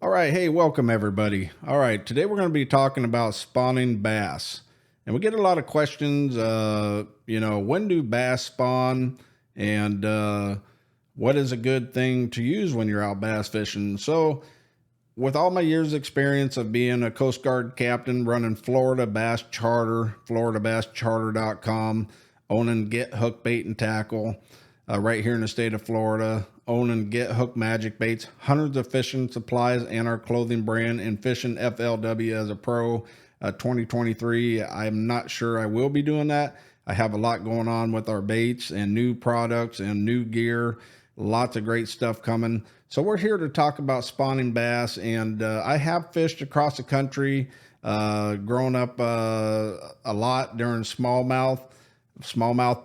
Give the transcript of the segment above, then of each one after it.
All right, hey, welcome everybody. All right, today we're going to be talking about spawning bass. And we get a lot of questions, when do bass spawn and what is a good thing to use when you're out bass fishing? So, with all my years experience of being a Coast Guard captain, running Florida Bass Charter, floridabascharter.com, owning Get Hook Bait and Tackle, right here in the state of Florida, owning Get Hook Magic Baits, hundreds of fishing supplies and our clothing brand, and fishing FLW as a pro. 2023, I'm not sure I will be doing that. I have a lot going on with our baits and new products and new gear. Lots of great stuff coming. So we're here to talk about spawning bass, and I have fished across the country, grown up a lot during smallmouth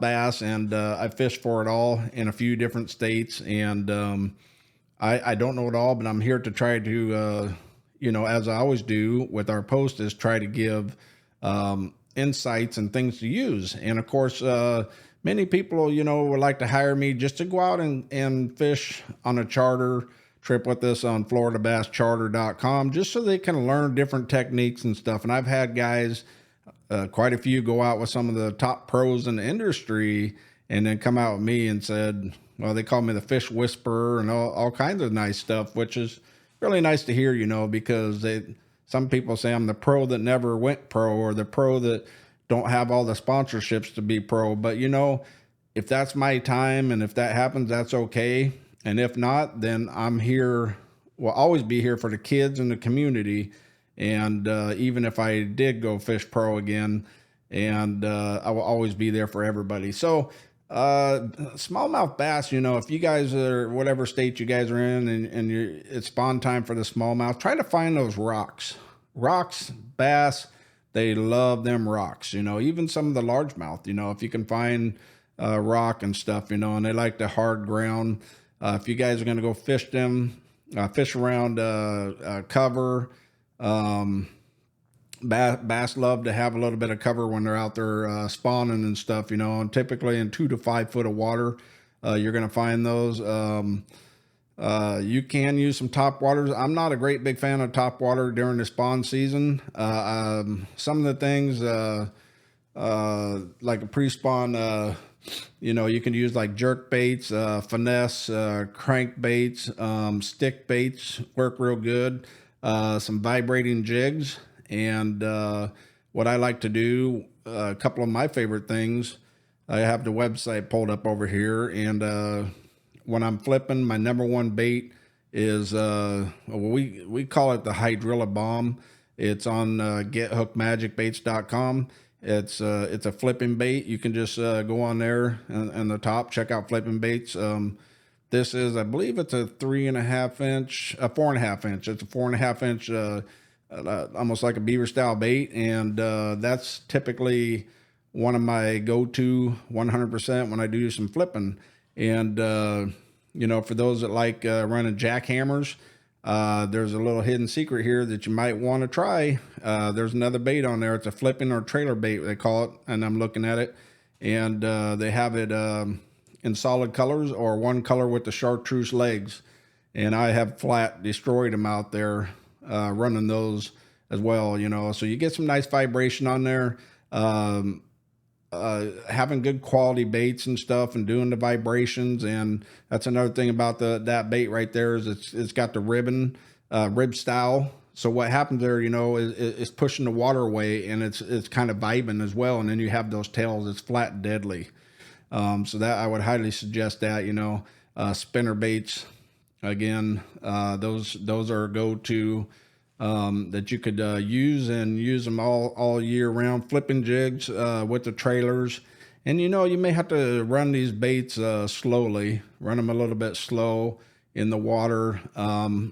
bass, and I fished for it all in a few different states. And I don't know it all, but I'm here to try to, as I always do with our post, is try to give insights and things to use. And of course, many people, would like to hire me just to go out and fish on a charter trip with us on floridabascharter.com, just so they can learn different techniques and stuff. And I've had guys, quite a few, go out with some of the top pros in the industry and then come out with me and said, well, they call me the fish whisperer and all kinds of nice stuff, which is really nice to hear, because some people say I'm the pro that never went pro, or the pro that don't have all the sponsorships to be pro. But if that's my time and if that happens, that's okay. And if not, then I'm here, will always be here for the kids and the community. And even if I did go fish pro again, and I will always be there for everybody. So smallmouth bass, if you guys are whatever state you guys are in, and it's spawn time for the smallmouth, try to find those rocks. Bass, they love them rocks, even some of the largemouth, if you can find rock and stuff, and they like the hard ground. If you guys are going to go fish them, fish around cover, bass love to have a little bit of cover when they're out there spawning and stuff, and typically in 2 to 5 foot of water, you're going to find those. You can use some top waters. I'm not a great big fan of top water during the spawn season. Some of the things, like a pre-spawn, you can use like jerk baits, finesse, crank baits, stick baits work real good. Some vibrating jigs. And what I like to do, a couple of my favorite things, I have the website pulled up over here, and when I'm flipping, my number one bait is we call it the Hydrilla Bomb. It's on gethookmagicbaits.com. It's a flipping bait. You can just go on there and the top, check out flipping baits. This is, I believe it's a 3.5 inch, a 4.5 inch. It's a 4.5 inch, almost like a beaver style bait. And that's typically one of my go-to 100% when I do some flipping. And, for those that like running jackhammers, there's a little hidden secret here that you might want to try. There's another bait on there. It's a flipping or trailer bait, they call it. And I'm looking at it, and they have it in solid colors or one color with the chartreuse legs. And I have flat destroyed them out there running those as well, so you get some nice vibration on there. Having good quality baits and stuff and doing the vibrations. And that's another thing about that bait right there is it's got the rib style. So what happens there, is pushing the water away, and it's kind of vibing as well. And then you have those tails, it's flat and deadly. So that I would highly suggest that, spinner baits, again, those are a go-to, that you could use them all year round. Flipping jigs with the trailers, and you may have to run these baits slowly, run them a little bit slow in the water,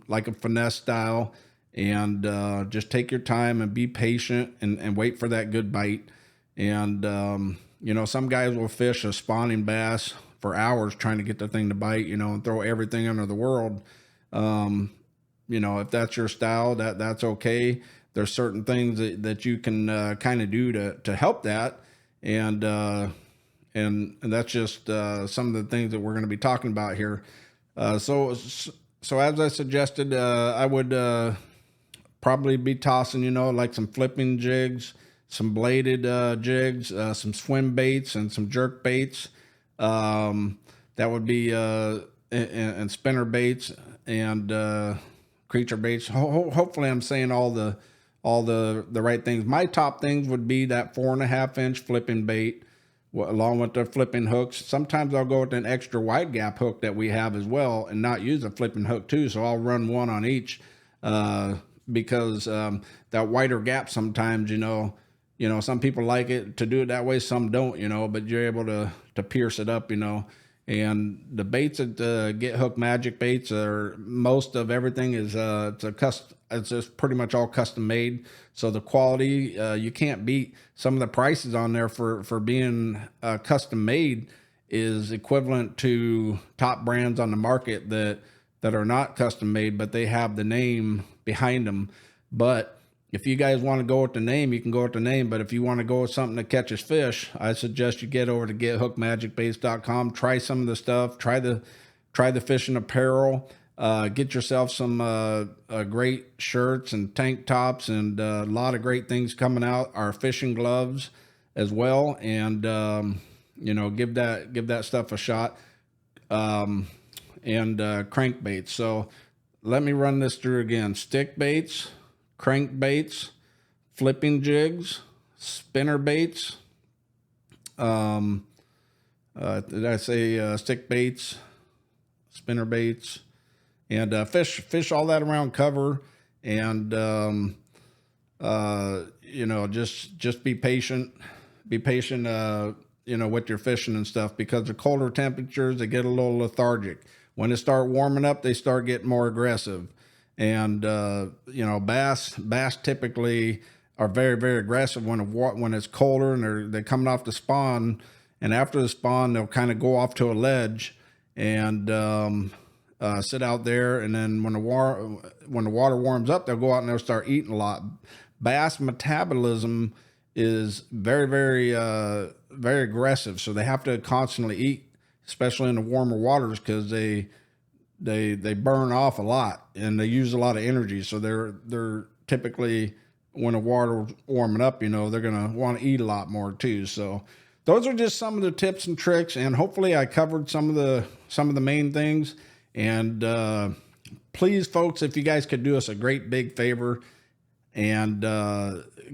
like a finesse style, and just take your time and be patient and wait for that good bite. And some guys will fish a spawning bass for hours trying to get the thing to bite, and throw everything under the world. If that's your style, that's okay. There's certain things that you can kind of do to help that. And that's just some of the things that we're going to be talking about here. So So as I suggested, I would probably be tossing, you know, like some flipping jigs, some bladed jigs, some swim baits, and some jerk baits. That would be and spinner baits and creature baits. Hopefully, I'm saying all the right things. My top things would be that 4.5-inch flipping bait, along with the flipping hooks. Sometimes I'll go with an extra wide gap hook that we have as well, and not use a flipping hook too. So I'll run one on each. Because that wider gap sometimes, you know, some people like it to do it that way, some don't, you know, but you're able to pierce it up, you know. And the baits at Get Hook Magic Baits are, most of everything is it's just pretty much all custom made. So the quality, you can't beat. Some of the prices on there for being custom made is equivalent to top brands on the market that are not custom made, but they have the name behind them. But if you guys want to go with the name, you can go with the name. But if you want to go with something that catches fish, I suggest you get over to gethookmagicbaits.com. Try some of the stuff. Try the fishing apparel. Get yourself some great shirts and tank tops, and a lot of great things coming out. Our fishing gloves as well, and you know, give that stuff a shot. And crankbaits. So let me run this through again: stick baits, crankbaits, flipping jigs, spinner baits. Did I say stick baits, spinner baits, and fish all that around cover. And you know, just be patient. Be patient. You know, with your fishing and stuff, because the colder temperatures, they get a little lethargic. When it start warming up, they start getting more aggressive. And you know, bass typically are very, very aggressive when it's colder, and they're coming off the spawn. And after the spawn, they'll kind of go off to a ledge and sit out there. And then when the water warms up, they'll go out and they'll start eating a lot. Bass metabolism is very, very, very aggressive. So they have to constantly eat, especially in the warmer waters, because they burn off a lot and they use a lot of energy. So they're typically, when the water's warming up, you know, they're going to want to eat a lot more too. So those are just some of the tips and tricks, and hopefully I covered some of the main things. And please, folks, if you guys could do us a great big favor and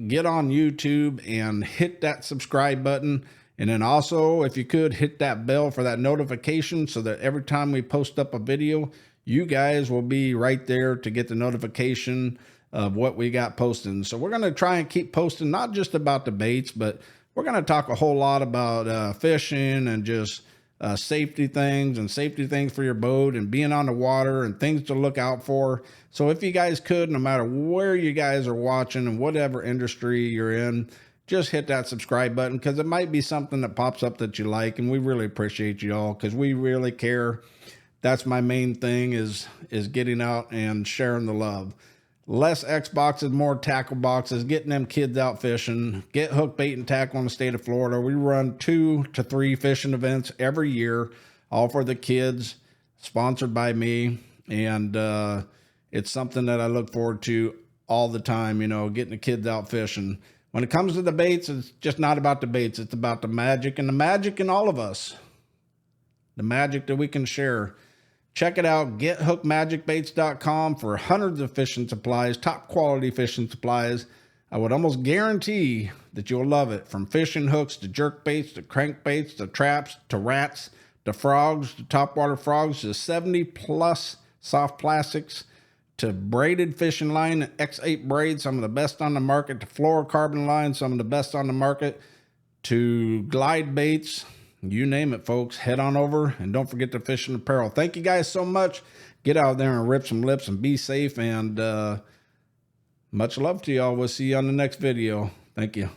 get on YouTube and hit that subscribe button. And then also, if you could, hit that bell for that notification, so that every time we post up a video, you guys will be right there to get the notification of what we got posting. So we're going to try and keep posting, not just about the baits, but we're going to talk a whole lot about fishing and just safety things for your boat and being on the water and things to look out for. So if you guys could, no matter where you guys are watching and whatever industry you're in, just hit that subscribe button, because it might be something that pops up that you like, and we really appreciate you all, because we really care. That's my main thing, is getting out and sharing the love. Less X boxes, more tackle boxes, getting them kids out fishing. Get Hook Bait and Tackle in the state of Florida. We run 2 to 3 fishing events every year, all for the kids, sponsored by me. And it's something that I look forward to all the time, you know, getting the kids out fishing. When it comes to the baits, it's just not about the baits. It's about the magic, and the magic in all of us. The magic that we can share. Check it out, gethookmagicbaits.com, for hundreds of fishing supplies, top quality fishing supplies. I would almost guarantee that you'll love it. From fishing hooks to jerk baits to crankbaits to traps to rats to frogs to topwater frogs to 70+ soft plastics to braided fishing line, X8 braid, some of the best on the market, to fluorocarbon line, some of the best on the market, to glide baits. You name it, folks. Head on over, and don't forget the fishing apparel. Thank you guys so much. Get out there and rip some lips and be safe, and much love to y'all. We'll see you on the next video. Thank you.